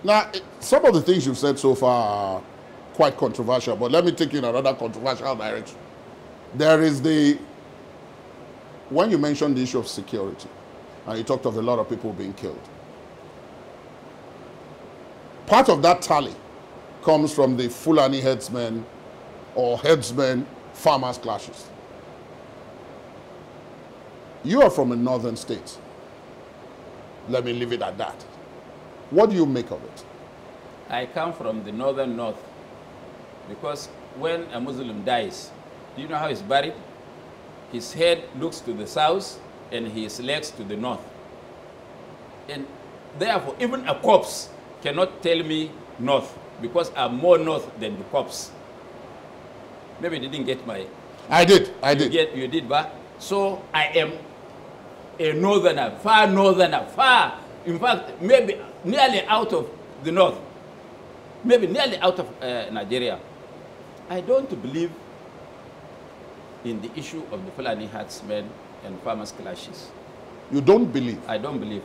Now, some of the things you've said so far are quite controversial, but let me take you in another controversial direction. There is when you mentioned the issue of security, and you talked of a lot of people being killed, part of that tally comes from the Fulani headsmen or headsmen farmers clashes. You are from a northern state. Let me leave it at that. What do you make of it? I come from the northern north because when a Muslim dies, do you know how he's buried? His head looks to the south and his legs to the north. And therefore, even a corpse cannot tell me north because I'm more north than the corpse. Maybe you didn't get my... I did. You did, but so I am a northerner, far, in fact, maybe nearly out of the north, maybe nearly out of Nigeria. I don't believe in the issue of the Fulani herdsmen and farmers clashes. You don't believe? I don't believe.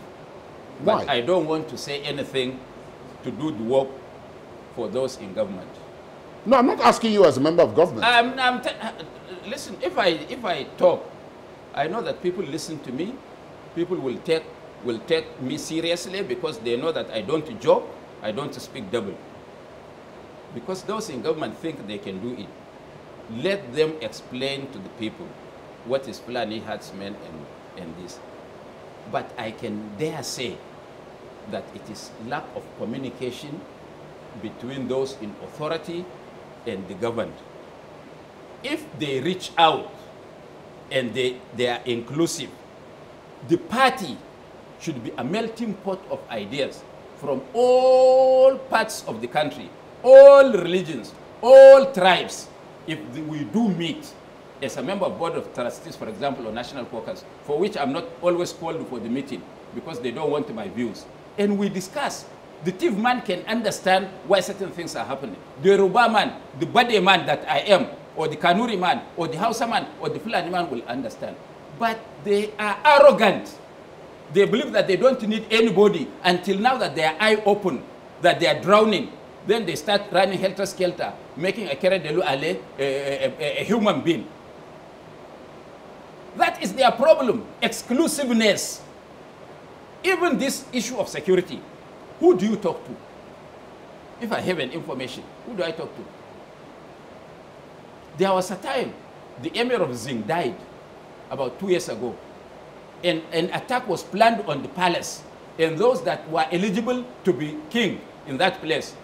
Why? But I don't want to say anything to do the work for those in government. No, I'm not asking you as a member of government. Listen, if I talk, I know that people listen to me. People will take me seriously because they know that I don't joke, I don't speak double. Because those in government think they can do it. Let them explain to the people what is Fulani herdsmen and this. But I can dare say that it is lack of communication between those in authority and the governed. If they reach out and they are inclusive, the party should be a melting pot of ideas from all parts of the country, all religions, all tribes. If we do meet as a member of board of trustees, for example, or national caucus, for which I'm not always called for the meeting because they don't want my views, and we discuss, the thief man can understand why certain things are happening. The Yoruba man, the Bade man that I am, or the Kanuri man, or the Hausa man, or the Fulani man will understand. But they are arrogant. They believe that they don't need anybody until now that their eye open, that they are drowning. Then they start running helter-skelter, making a Kere Delu Ale a human being. That is their problem, exclusiveness. Even this issue of security, who do you talk to? If I have an information, who do I talk to? There was a time the Emir of Zing died about 2 years ago, and an attack was planned on the palace, and those that were eligible to be king in that place,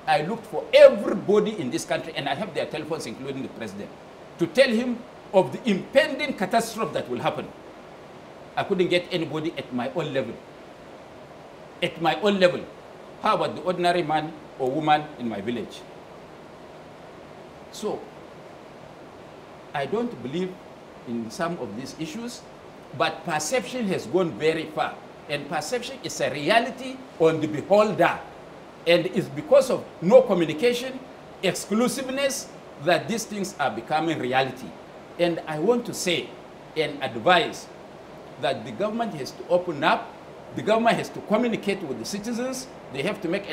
I looked for everybody in this country, and I have their telephones, including the president, to tell him of the impending catastrophe that will happen. I couldn't get anybody at my own level. At my own level. How about the ordinary man or woman in my village? So, I don't believe in some of these issues, but perception has gone very far. And perception is a reality on the beholder. And it's because of no communication, exclusiveness, that these things are becoming reality. And I want to say and advise that the government has to open up, the government has to communicate with the citizens, they have to make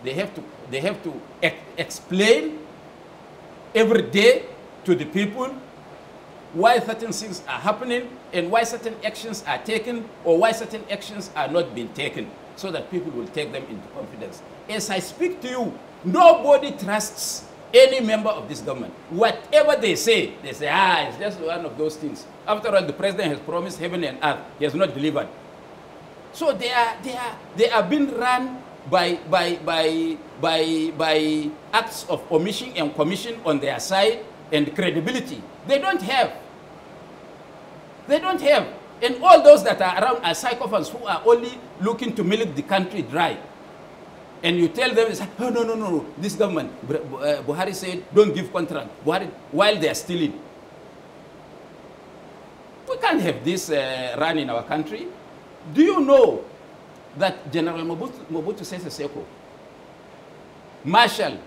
they have to explain every day to the people why certain things are happening and why certain actions are taken or why certain actions are not being taken, so that people will take them into confidence. As I speak to you, nobody trusts any member of this government. Whatever they say, it's just one of those things. After all, the president has promised heaven and earth. He has not delivered. So they are being run by acts of omission and commission on their side, and credibility. They don't have. They don't have. And all those that are around are psychopaths who are only looking to milk the country dry. And you tell them, oh, no, this government, Buhari said, don't give contract, Buhari, while they are stealing. We can't have this run in our country. Do you know that General Mobutu Sese Seko, Marshal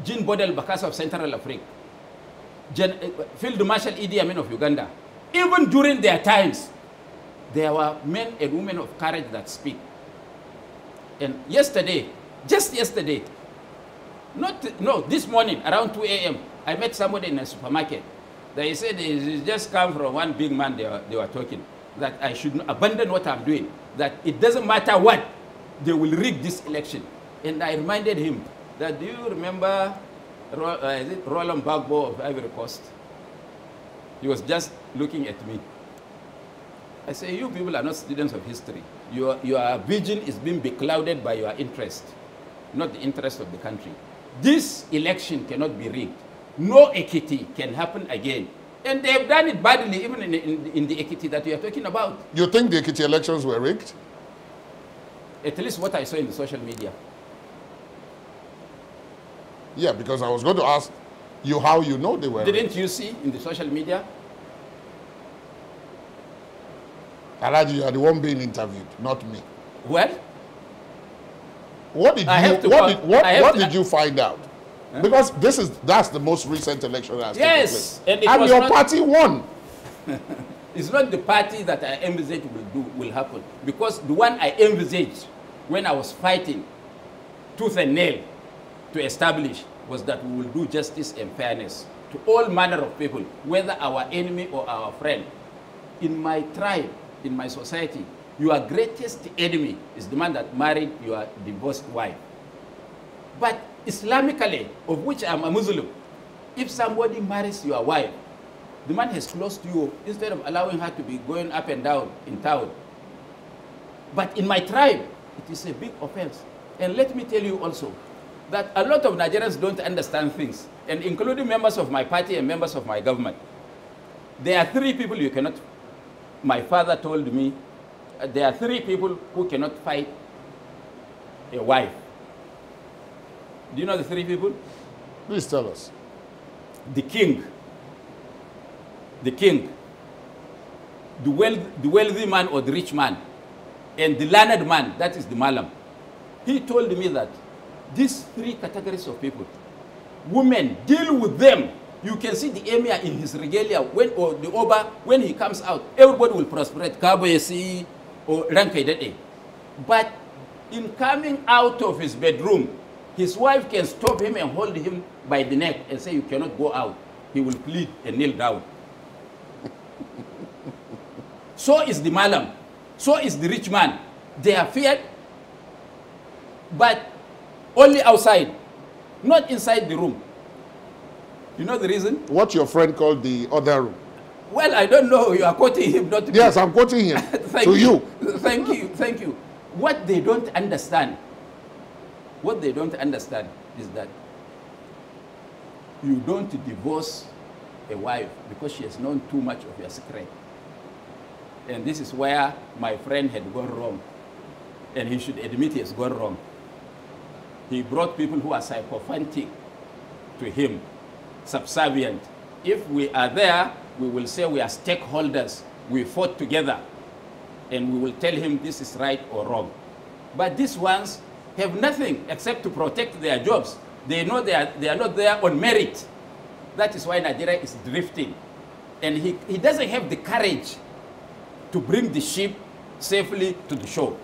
Jean Bodel Bakasa of Central Africa, Field Marshal Idi Amin of Uganda, even during their times, there were men and women of courage that speak. And yesterday, just yesterday, no, this morning around 2 a.m., I met somebody in a supermarket. They said they just come from one big man they were talking, that I should abandon what I'm doing, that it doesn't matter what, they will rig this election. And I reminded him that, do you remember Roland Gbagbo of Ivory Coast? He was just looking at me. I say, you people are not students of history. Your vision is being beclouded by your interest, not the interest of the country. This election cannot be rigged. No equity can happen again. And they have done it badly, even in the equity that we are talking about. You think the equity elections were rigged? At least what I saw in the social media. Yeah, because I was going to ask you how you know they were rigged. Didn't you see in the social media? Alhaji, you are the one being interviewed, not me. Well, what did you find out? Huh? Because that's the most recent election that has taken place. And your party won. It's not the party that I envisage will happen. Because the one I envisaged when I was fighting tooth and nail to establish was that we will do justice and fairness to all manner of people, whether our enemy or our friend. In my tribe, in my society, your greatest enemy is the man that married your divorced wife. But Islamically, of which I'm a Muslim, if somebody marries your wife, the man has close to you instead of allowing her to be going up and down in town. But in my tribe, it is a big offense. And let me tell you also that a lot of Nigerians don't understand things, and including members of my party and members of my government. There are 3 people you cannot, my father told me, there are 3 people who cannot fight a wife. Do you know the 3 people? Please tell us. The king, the wealthy man or the rich man, and the learned man, that is the malam. He told me that these 3 categories of people, women, deal with them. You can see the emir in his regalia, or the oba, when he comes out, everybody will prosperate, kaboyesi or rankaidete. But in coming out of his bedroom, his wife can stop him and hold him by the neck and say, you cannot go out. He will plead and kneel down. So is the malam. So is the rich man. They are feared, but only outside, not inside the room. You know the reason? What your friend called the other room. Well, I don't know. You are quoting him, not me. Yes, I'm quoting him. to you. Thank you. Thank you. What they don't understand is that you don't divorce a wife because she has known too much of your secret. And this is where my friend had gone wrong. And he should admit he has gone wrong. He brought people who are sycophantic to him, subservient. If we are there, we will say we are stakeholders. We fought together. And we will tell him this is right or wrong. But these ones have nothing except to protect their jobs. They know they are not there on merit. That is why Nigeria is drifting. And he doesn't have the courage to bring the ship safely to the shore.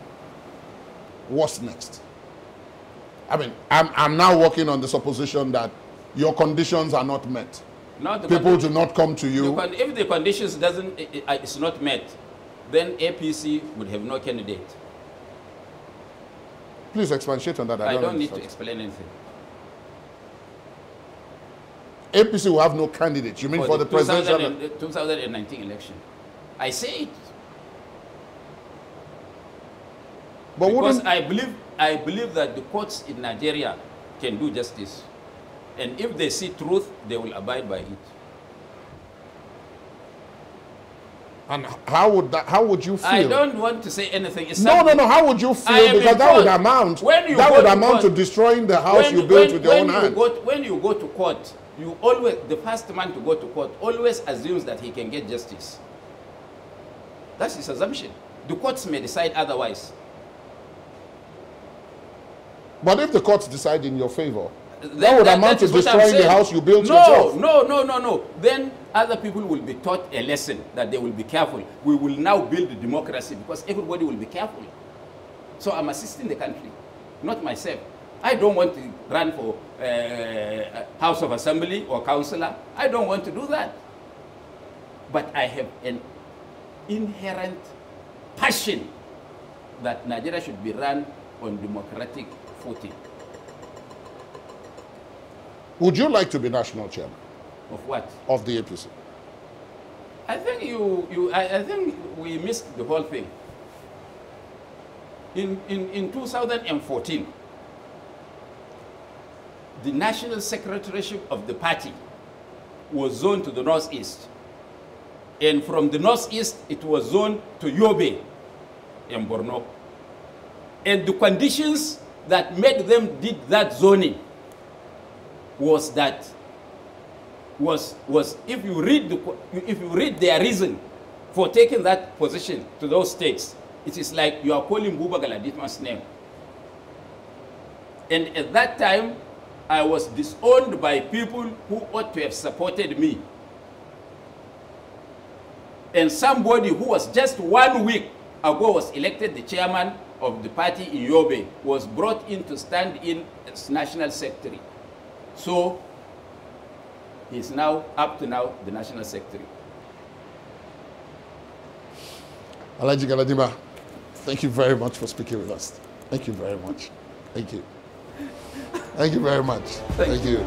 What's next? I mean, I'm now working on the supposition that your conditions are not met. People do not come to you. If the conditions is not met, then APC would have no candidate. Please expatiate on that. I don't need to explain anything. APC will have no candidate. You mean for the presidential 2019 election? I say it. But because I believe that the courts in Nigeria can do justice. And if they see truth, they will abide by it. And how would you feel? I don't want to say anything. No. How would you feel? Because that would amount to destroying the house you built with your own hand. When you go to court, the first man to go to court always assumes that he can get justice. That's his assumption. The courts may decide otherwise. But if the courts decide in your favor, that would amount to destroying the house you built yourself. No. Then other people will be taught a lesson that they will be careful. We will now build democracy because everybody will be careful. So I'm assisting the country, not myself. I don't want to run for House of Assembly or Councillor. I don't want to do that. But I have an inherent passion that Nigeria should be run on democratic footing. Would you like to be national chairman? Of what? Of the APC. I think I think we missed the whole thing. In 2014, the national secretariat of the party was zoned to the northeast. And from the northeast, it was zoned to Yobe in Borno. And the conditions that made them did that zoning was that if you read their reason for taking that position to those states, it is like you are calling Buba Galadima's name. And at that time, I was disowned by people who ought to have supported me. And somebody who was just 1 week ago was elected the chairman of the party in Yobe was brought in to stand in as national secretary. So he's now, up to now, the national secretary. Alhaji Galadima, thank you very much for speaking with us. Thank you very much. Thank you. Thank you very much. Thank you.